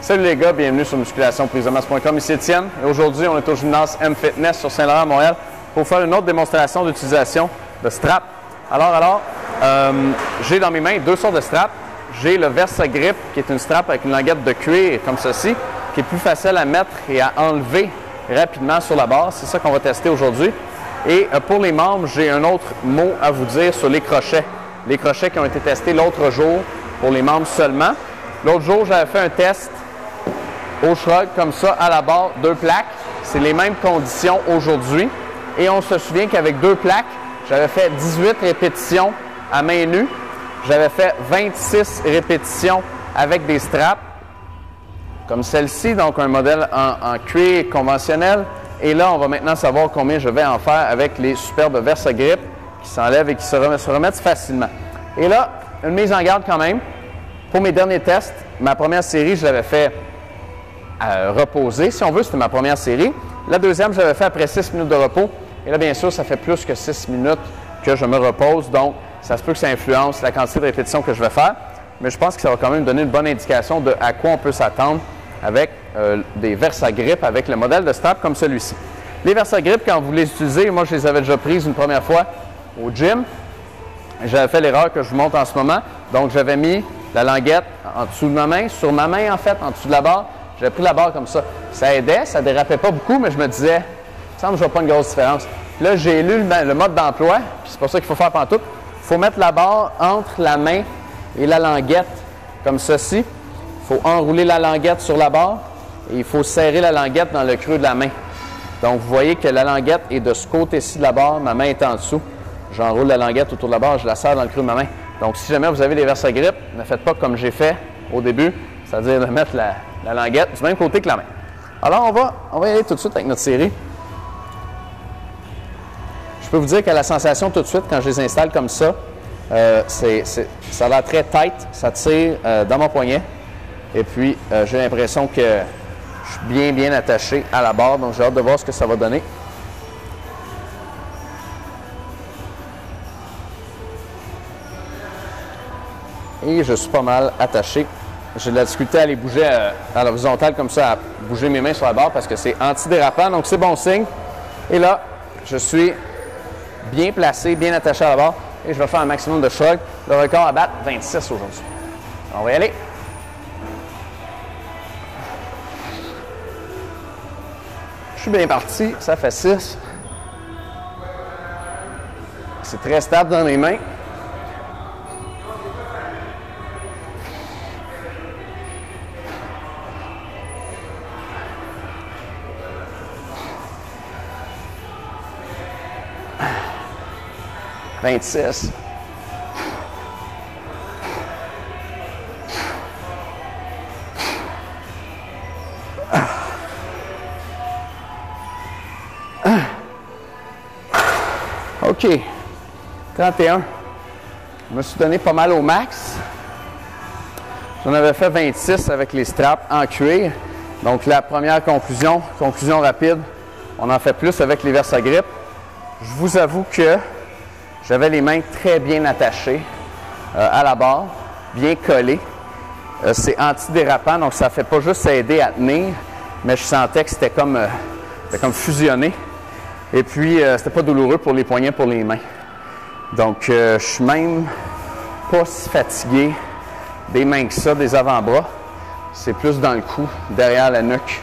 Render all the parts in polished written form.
Salut les gars, bienvenue sur musculationprisemas.com, ici Étienne. Et aujourd'hui, on est au gymnase M-Fitness sur Saint-Laurent à Montréal pour faire une autre démonstration d'utilisation de strap. J'ai dans mes mains deux sortes de straps. J'ai le VersaGrip qui est une strap avec une languette de cuir comme ceci, qui est plus facile à mettre et à enlever rapidement sur la barre. C'est ça qu'on va tester aujourd'hui. Et pour les membres, j'ai un autre mot à vous dire sur les crochets. Les crochets qui ont été testés l'autre jour pour les membres seulement. L'autre jour, j'avais fait un test au shrug comme ça à la barre, deux plaques. C'est les mêmes conditions aujourd'hui. Et on se souvient qu'avec deux plaques, j'avais fait 18 répétitions à main nue. J'avais fait 26 répétitions avec des straps comme celle-ci, donc un modèle en cuir conventionnel. Et là, on va maintenant savoir combien je vais en faire avec les superbes VersaGrip qui s'enlèvent et qui se remettent facilement. Et là, une mise en garde quand même. Pour mes derniers tests, ma première série, je l'avais fait reposer, si on veut, c'était ma première série. La deuxième, je l'avais fait après 6 minutes de repos. Et là, bien sûr, ça fait plus que 6 minutes que je me repose, donc ça se peut que ça influence la quantité de répétitions que je vais faire. Mais je pense que ça va quand même donner une bonne indication de à quoi on peut s'attendre avec des VersaGrip, avec le modèle de strap comme celui-ci. Les VersaGrip, quand vous les utilisez, moi, je les avais déjà prises une première fois au gym. J'avais fait l'erreur que je vous montre en ce moment. Donc, j'avais mis la languette en dessous de ma main, sur ma main en fait, en dessous de la barre. J'avais pris la barre comme ça. Ça aidait, ça dérapait pas beaucoup, mais je me disais, il me semble que je vois pas une grosse différence. Puis là, j'ai lu le mode d'emploi, puis c'est pour ça qu'il faut faire pantoute. Il faut mettre la barre entre la main et la languette, comme ceci. Il faut enrouler la languette sur la barre et il faut serrer la languette dans le creux de la main. Donc, vous voyez que la languette est de ce côté-ci de la barre, ma main est en dessous. J'enroule la languette autour de la barre, je la serre dans le creux de ma main. Donc, si jamais vous avez des VersaGrip, ne faites pas comme j'ai fait au début, c'est-à-dire de mettre la languette du même côté que la main. Alors, on va y aller tout de suite avec notre série. Je peux vous dire que la sensation tout de suite, quand je les installe comme ça, ça a l'air très tight, ça tire dans mon poignet. Et puis, j'ai l'impression que je suis bien attaché à la barre, donc j'ai hâte de voir ce que ça va donner. Et je suis pas mal attaché. J'ai de la difficulté à les bouger à l'horizontale comme ça, à bouger mes mains sur la barre parce que c'est antidérapant, donc c'est bon signe. Et là, je suis bien placé, bien attaché à la barre et je vais faire un maximum de shrug. Le record à battre, 26 aujourd'hui. On va y aller. Je suis bien parti, ça fait 6. C'est très stable dans mes mains. « 26. » OK. 31. Je me suis donné pas mal au max. J'en avais fait 26 avec les straps en cuir. Donc, la première conclusion rapide, on en fait plus avec les VersaGrip. Je vous avoue que j'avais les mains très bien attachées à la barre, bien collées. C'est antidérapant, donc ça ne fait pas juste aider à tenir, mais je sentais que c'était comme fusionné. Et puis, c'était pas douloureux pour les poignets, pour les mains. Donc, je suis même pas si fatigué des mains que ça, des avant-bras. C'est plus dans le cou, derrière la nuque.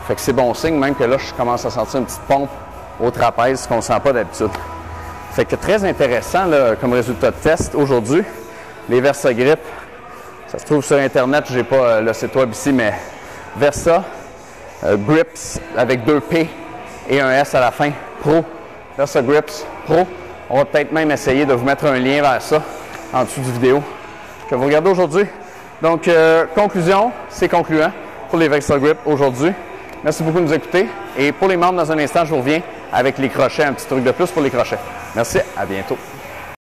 Fait que c'est bon signe, même que là, je commence à sentir une petite pompe au trapèze qu'on ne sent pas d'habitude. Fait que très intéressant là, comme résultat de test aujourd'hui. Les VersaGrip, ça se trouve sur Internet, je n'ai pas le site web ici, mais Versa Grips avec 2 P et un S à la fin, Pro, VersaGrips Pro. On va peut-être même essayer de vous mettre un lien vers ça en dessous du vidéo que vous regardez aujourd'hui. Donc, conclusion, c'est concluant pour les VersaGrip aujourd'hui. Merci beaucoup de nous écouter. Et pour les membres, dans un instant, je vous reviens avec les crochets, un petit truc de plus pour les crochets. Merci, à bientôt.